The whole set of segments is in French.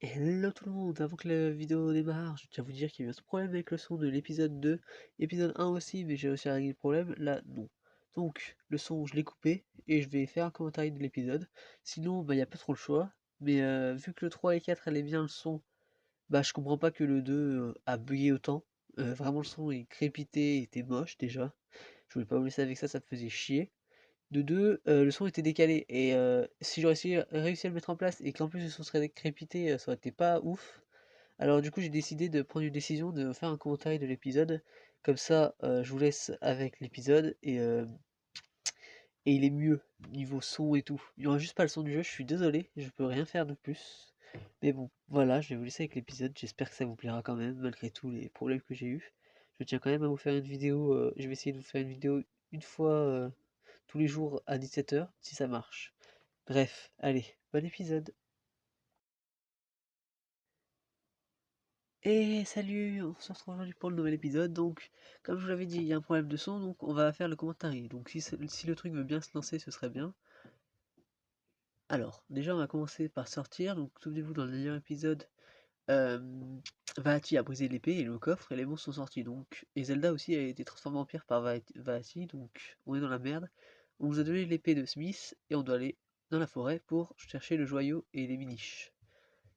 Hello tout le monde, avant que la vidéo démarre, je tiens à vous dire qu'il y a eu un problème avec le son de l'épisode 2, épisode 1 aussi, mais j'ai réussi à régler le problème, là non. Donc le son je l'ai coupé et je vais faire un commentaire de l'épisode, sinon bah il n'y a pas trop le choix, mais vu que le 3 et 4 allaient bien le son, bah je comprends pas que le 2 a bugué autant. Vraiment le son est crépité, était moche déjà, je voulais pas vous laisser avec ça, ça me faisait chier. De deux, le son était décalé et si j'aurais réussi à le mettre en place et qu'en plus le son serait décrépité, ça aurait été pas ouf. Alors du coup, j'ai décidé de prendre une décision de faire un commentaire de l'épisode. Comme ça, je vous laisse avec l'épisode et il est mieux niveau son et tout. Il y aura juste pas le son du jeu, je suis désolé, je peux rien faire de plus. Mais bon, voilà, je vais vous laisser avec l'épisode. J'espère que ça vous plaira quand même, malgré tous les problèmes que j'ai eu. Je tiens quand même à vous faire une vidéo. Je vais essayer de vous faire une vidéo une fois tous les jours à 17h, si ça marche. Bref, allez, bon épisode. Et salut, on se retrouve aujourd'hui pour le nouvel épisode. Donc, comme je vous l'avais dit, il y a un problème de son, donc on va faire le commentaire. Donc, si le truc veut bien se lancer, ce serait bien. Alors, déjà, on va commencer par sortir. Donc, souvenez-vous, dans le dernier épisode, euh, Vahati a brisé l'épée et le coffre, et les monstres sont sortis. Donc, et Zelda aussi a été transformée en pierre par Vahati, donc on est dans la merde. On nous a donné l'épée de Smith, et on doit aller dans la forêt pour chercher le joyau et les miniches.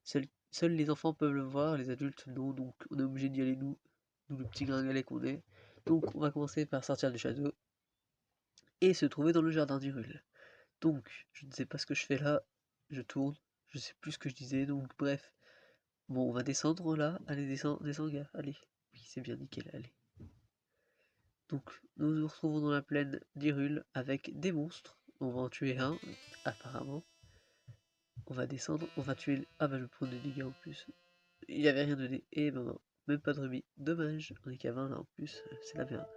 Seuls les enfants peuvent le voir, les adultes non, donc on est obligé d'y aller nous le petit gringalet qu'on est. Donc on va commencer par sortir du château et se trouver dans le jardin d'Hyrule. Donc je ne sais pas ce que je fais là, je tourne, je sais plus ce que je disais, donc bref. Bon, on va descendre là, allez descends gars, allez. Oui, c'est bien nickel, allez. Donc nous nous retrouvons dans la plaine d'Hyrule avec des monstres. On va en tuer un, apparemment. On va descendre, on va tuer... Ah bah je vais prendre des dégâts en plus. Il n'y avait rien de dé. Et ben non, même pas de rubis. Dommage, on est qu'à 20 là en plus, c'est la merde.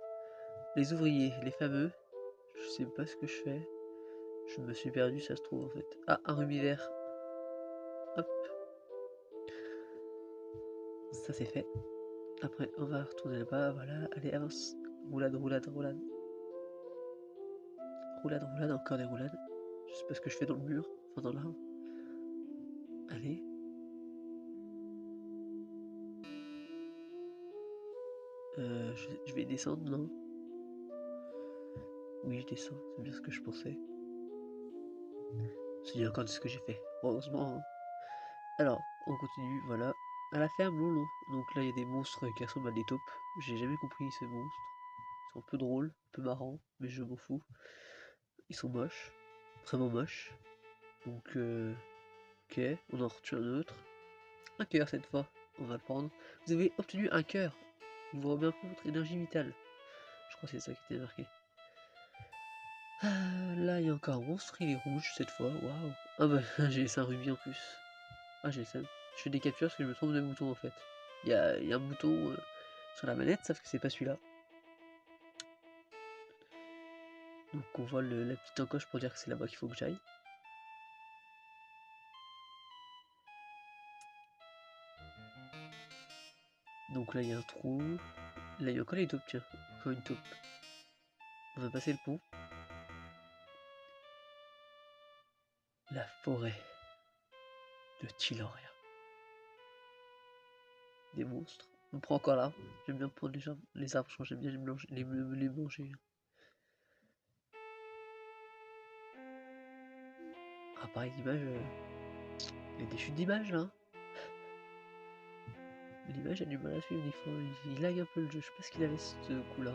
Les ouvriers, les fameux, je sais pas ce que je fais. Je me suis perdu, ça se trouve en fait. Ah, un rubis vert. Hop, ça c'est fait. Après, on va retourner là-bas, voilà. Allez, avance. Roulade, roulade, roulade. Roulade, roulade, encore des roulades. Je sais pas ce que je fais dans le mur, enfin dans l'arbre. Allez. Je vais descendre, non? Oui, je descends, c'est bien ce que je pensais. C'est encore de ce que j'ai fait. Heureusement, hein. Alors, on continue, voilà. À la ferme Lolo. Donc là, il y a des monstres qui ressemblent à des taupes. J'ai jamais compris ces monstres. Ils sont un peu drôles, un peu marrants, mais je m'en fous. Ils sont moches, vraiment moches. Donc, ok, on en retue un autre. Un cœur cette fois, on va le prendre. Vous avez obtenu un cœur. Il vous remet un peu votre énergie vitale. Je crois que c'est ça qui était marqué. Ah, là, il y a encore un monstre, il est rouge cette fois. Waouh. Ah bah, j'ai laissé un rubis en plus. Ah, j'ai ça. Je fais des captures parce que je me trompe de bouton en fait. Il y a un bouton sur la manette, sauf que c'est pas celui-là. Donc on voit la petite encoche pour dire que c'est là-bas qu'il faut que j'aille. Donc là il y a un trou. Là il y a encore les taupes, tiens. Encore une taupe. On va passer le pont. La forêt de Tiloria. Des monstres. On prend encore l'arbre. J'aime bien prendre les arbres, j'aime bien les manger. Ah pareil d'image. Il y a des chutes d'image là. L'image a du mal à suivre des fois. Il lag un peu le jeu. Je sais pas ce qu'il avait ce coup là.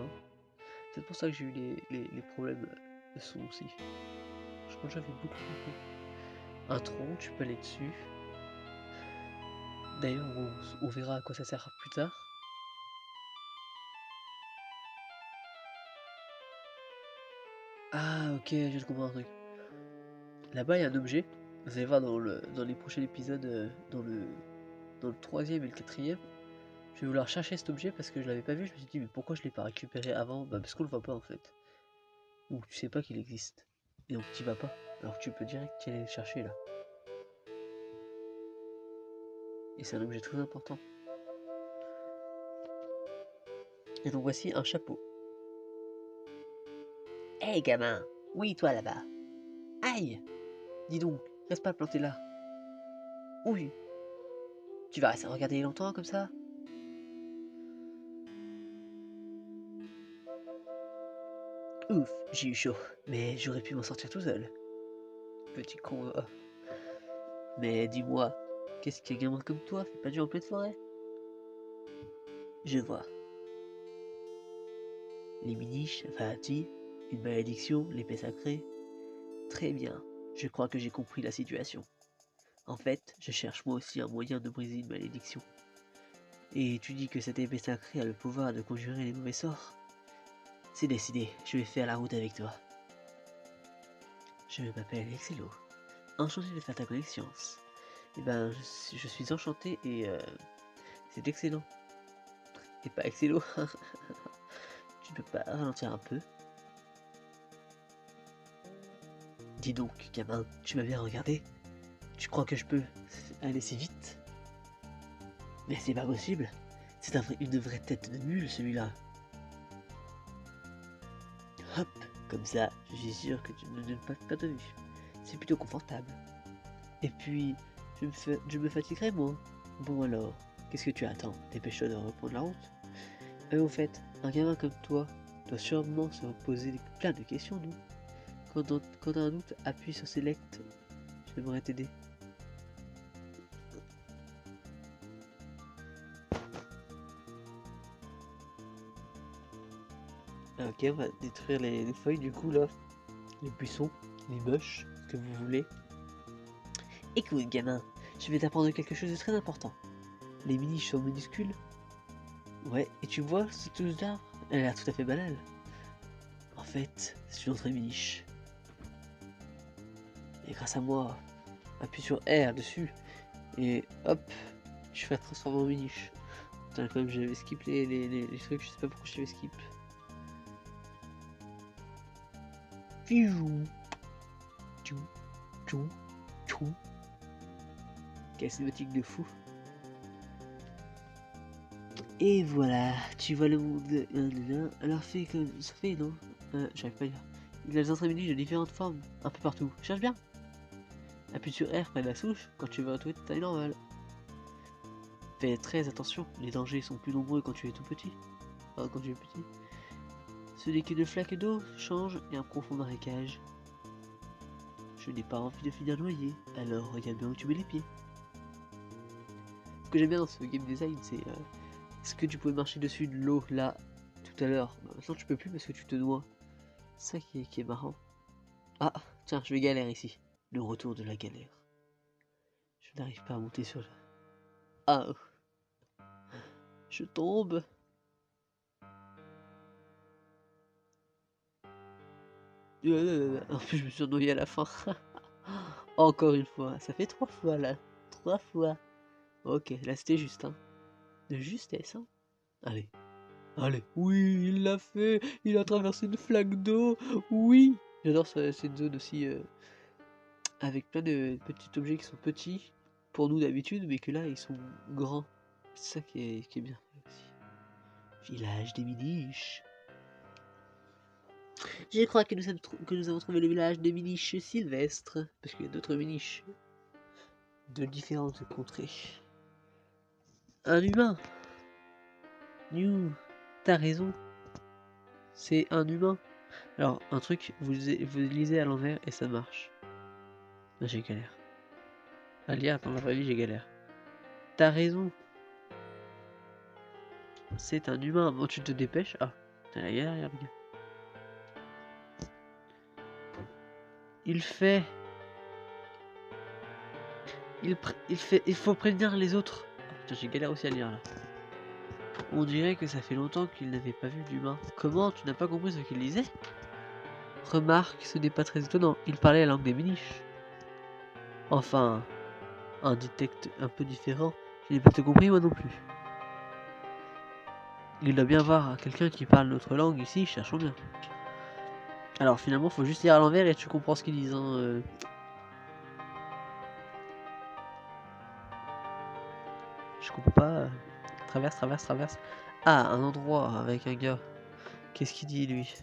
C'est peut-être pour ça que j'ai eu les problèmes de son aussi. Je crois que j'avais beaucoup. Un tronc, tu peux aller dessus. D'ailleurs, on verra à quoi ça sert plus tard. Ah, ok, je viens de comprendre un truc. Là-bas, il y a un objet. Vous allez voir dans les prochains épisodes, dans le troisième et le quatrième. Je vais vouloir chercher cet objet parce que je l'avais pas vu. Je me suis dit, mais pourquoi je l'ai pas récupéré avant? Bah, parce qu'on le voit pas en fait. Donc, tu sais pas qu'il existe. Et donc, tu vas pas. Alors que tu peux direct y aller le chercher là. Et c'est un objet très important. Et donc, voici un chapeau. Hé gamin! Oui, toi là-bas! Aïe! Dis donc, reste pas planté là. Oui. Tu vas rester à regarder longtemps comme ça? Ouf, j'ai eu chaud, mais j'aurais pu m'en sortir tout seul. Petit con. Mais dis-moi, qu'est-ce qu'un gamin comme toi fait pas dur en pleine forêt? Je vois. Les miniches, enfin, une malédiction, l'épée sacrée. Très bien, je crois que j'ai compris la situation. En fait, je cherche moi aussi un moyen de briser une malédiction. Et tu dis que cette épée sacrée a le pouvoir de conjurer les mauvais sorts? C'est décidé, je vais faire la route avec toi. Je m'appelle Excello. Enchanté de faire ta connaissance. Eh ben, je suis enchanté et c'est excellent. Et pas Excello. Tu peux pas ralentir un peu? Dis donc, gamin, tu m'as bien regardé? Tu crois que je peux aller si vite? Mais c'est pas possible. C'est une vraie tête de mule, celui-là. Hop, comme ça, je suis sûr que tu ne me donnes pas de vue. C'est plutôt confortable. Et puis, je me fatiguerai moins. Bon alors, qu'est-ce que tu attends? Dépêche-toi de reprendre la route. Au fait, un gamin comme toi doit sûrement se poser plein de questions, non? Quand t'as un doute, appuie sur Select. J'aimerais t'aider. Ok, on va détruire les feuilles du coup là. Les buissons, les bush, ce que vous voulez. Écoute gamin, je vais t'apprendre quelque chose de très important. Les miniches sont minuscules. Ouais, et tu vois cette touche d'arbre? Elle a l'air tout à fait banale. En fait, c'est une autre miniche. Et grâce à moi, appuie sur R dessus. Et hop, je fais transformer en miniche. Putain, quand même, j'avais skip les trucs, je sais pas pourquoi je j'avais skip. Fijou. Tchou, tchou, tchou. Quelle cinématique de fou. Et voilà, tu vois le monde. Alors fait comme ça fait, non? J'arrive pas à dire. Il a des entrées miniches de différentes formes, un peu partout. Cherche bien. Appuie sur R près de la souche quand tu veux retrouver ta taille normale. Fais très attention, les dangers sont plus nombreux quand tu es tout petit. Enfin, quand tu es petit. Ce n'est qu'une flaque d'eau, change et un profond marécage. Je n'ai pas envie de finir noyé, alors regarde bien où tu mets les pieds. Ce que j'aime bien dans ce game design, c'est est-ce que tu pouvais marcher dessus de l'eau là tout à l'heure? Bah, maintenant tu peux plus parce que tu te noies. C'est ça qui est marrant. Ah, tiens, je vais galérer ici. Le retour de la galère. Je n'arrive pas à monter sur le... Ah, je tombe. En plus, je me suis noyé à la fin. Encore une fois, ça fait 3 fois là. 3 fois. Ok, là c'était juste, hein. De justesse, hein. Allez. Allez. Oui, il l'a fait. Il a traversé une flaque d'eau. Oui. J'adore cette zone aussi. Avec plein de petits objets qui sont petits pour nous d'habitude, mais que là ils sont grands. C'est ça qui est bien fait aussi. Village des miniches. Je crois que nous avons trouvé le village des miniches sylvestres, parce qu'il y a d'autres miniches de différentes contrées. Un humain. T'as raison. C'est un humain. Alors, un truc, vous lisez à l'envers et ça marche. Là, j'ai galère. À lire dans la vraie vie, j'ai galère. T'as raison. C'est un humain. Bon, tu te dépêches. Ah, t'as la galère, regarde. Il fait. Il faut prévenir les autres. Oh, putain, j'ai galère aussi à lire là. On dirait que ça fait longtemps qu'il n'avait pas vu d'humain. Comment? Tu n'as pas compris ce qu'il disait? Remarque, ce n'est pas très étonnant. Il parlait la langue des miniches. Enfin, un dialecte un peu différent. Je n'ai pas tout compris moi non plus. Il doit bien voir quelqu'un qui parle notre langue ici, cherchons bien. Alors finalement, faut juste lire à l'envers et tu comprends ce qu'ils disent. Hein. Je comprends pas. Traverse. Ah, un endroit avec un gars. Qu'est-ce qu'il dit lui?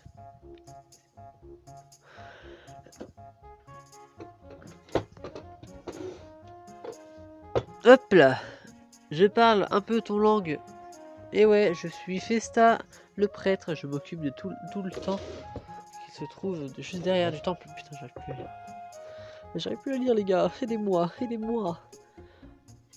Hop là. Je parle un peu ton langue. Et ouais, je suis Festa, le prêtre. Je m'occupe de tout le temps qui se trouve juste derrière du temple. Putain, j'arrive plus à lire. J'arrive plus à lire, les gars. Aidez-moi, aidez-moi.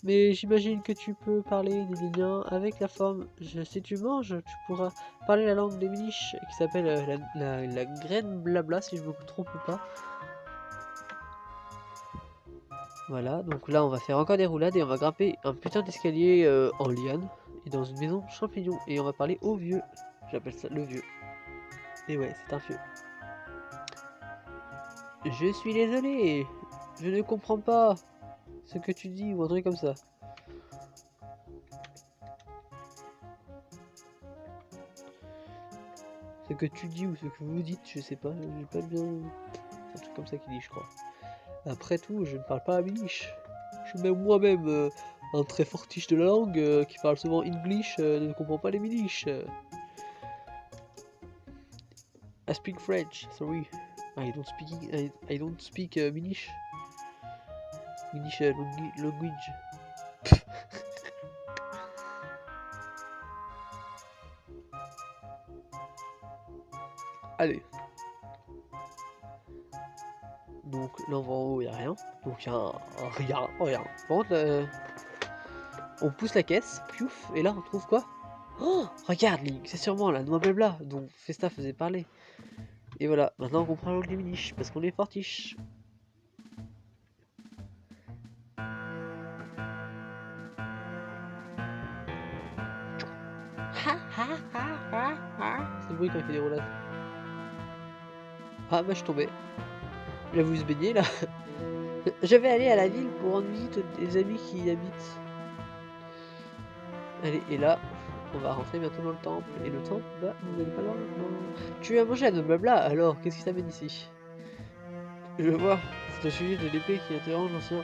Mais j'imagine que tu peux parler des liens avec la forme. Si tu manges, tu pourras parler la langue des Miniches qui s'appelle la graine blabla, si je me trompe pas. Voilà, donc là on va faire encore des roulades et on va grimper un putain d'escalier en liane et dans une maison champignon et on va parler au vieux. J'appelle ça le vieux. Et ouais, c'est un vieux. Je suis désolé, je ne comprends pas ce que tu dis ou un truc comme ça. Ce que tu dis ou ce que vous dites, je sais pas, j'ai pas bien... C'est un truc comme ça qu'il dit, je crois. Après tout, je ne parle pas à Minish. Je suis même moi-même un très fortiche de la langue qui parle souvent English, ne comprend pas les Minish. I speak French, sorry. I don't speak Minish. Minish language. Allez. Donc là on va en haut, il n'y a rien. Donc il y a rien. Par contre, on pousse la caisse, piouf, et là on trouve quoi? Oh, regarde Link, c'est sûrement la noix blabla dont Festa faisait parler. Et voilà, maintenant on comprend l'angle des Minish, parce qu'on est fortiche. C'est le bruit quand il fait des roulades. Ah bah je tombais. Il a voulu se baigner là. Je vais aller à la ville pour rendre visite des amis qui y habitent. Allez, et là, on va rentrer bientôt dans le temple. Et le temple, bah, vous n'allez pas voir maintenant. Tu as mangé à nos blabla, alors qu'est-ce qui t'amène ici? Je vois, c'est au sujet de l'épée qui interroge l'ancien.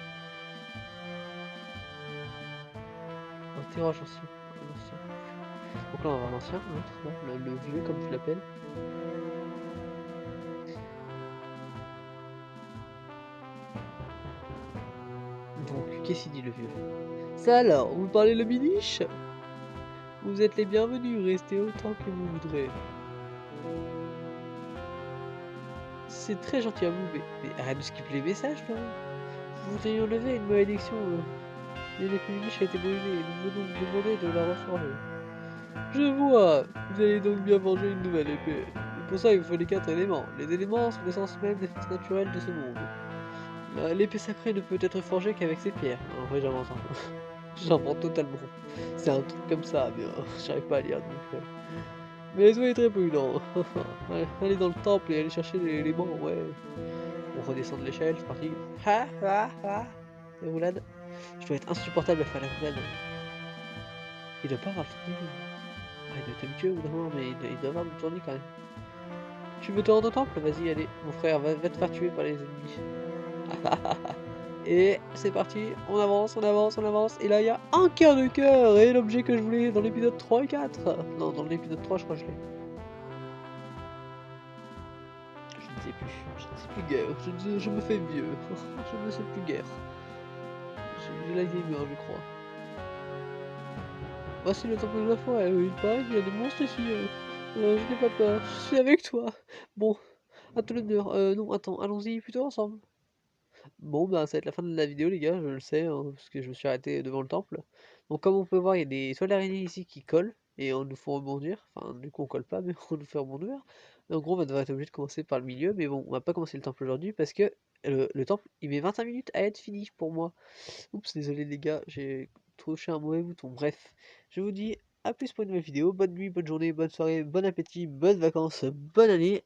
Interroge l'ancien. Donc là, on va voir l'ancien, l'autre, le vieux, comme tu l'appelles. Donc, qu'est-ce qu'il dit le vieux? Ça alors, vous parlez le Minish? Vous êtes les bienvenus, restez autant que vous voudrez. C'est très gentil à vous, mais arrête de skipper les messages, toi. Vous voudriez enlever une malédiction. L'épée Minish a été brûlée, nous venons vous demander de la reforger. Je vois, vous allez donc bien venger une nouvelle épée. Et pour ça, il vous faut les 4 éléments. Les éléments sont l'essence même des forces naturelles de ce monde. L'épée sacrée ne peut être forgée qu'avec ces pierres. En vrai, j'invente un peu. J'invente totalement. C'est un truc comme ça, mais j'arrive pas à lire donc. Mais soyez très prudent. Allez dans le temple et allez chercher les éléments, ouais. On redescend de l'échelle, c'est parti. Ha ha ha. Les roulades. Je dois être insupportable à faire la roulade. Il doit pas avoir le temps de vivre. Ah, il doit être habitué au bout d'un moment, mais il doit avoir le tournis quand même. Tu veux te rendre au temple? Vas-y, allez, mon frère, va te faire tuer par les ennemis. Et c'est parti, on avance, on avance, on avance. Et là, il y a un cœur de cœur. Et l'objet que je voulais dans l'épisode 3 et 4. Non, dans l'épisode 3, je crois que je l'ai. Je ne sais plus. Je ne sais plus guère. Je me fais vieux. Je ne sais plus guère. J'ai l'Alzheimer, je crois. Voici le temple de la foi. Il paraît qu'il y a des monstres ici. Je n'ai pas peur. Je suis avec toi. Bon, à tout l'honneur. Non, attends, allons-y plutôt ensemble. Bon, bah, ça va être la fin de la vidéo, les gars, je le sais, hein, parce que je me suis arrêté devant le temple. Donc, comme on peut voir, il y a des toiles d'araignée ici qui collent, et on nous fait rebondir. Enfin, du coup, on colle pas, mais on nous fait rebondir. Et en gros, on va devoir être obligé de commencer par le milieu, mais bon, on va pas commencer le temple aujourd'hui, parce que le temple, il met 25 minutes à être fini pour moi. Oups, désolé, les gars, j'ai touché un mauvais bouton. Bref, je vous dis à plus pour une nouvelle vidéo. Bonne nuit, bonne journée, bonne soirée, bon appétit, bonnes vacances, bonne année.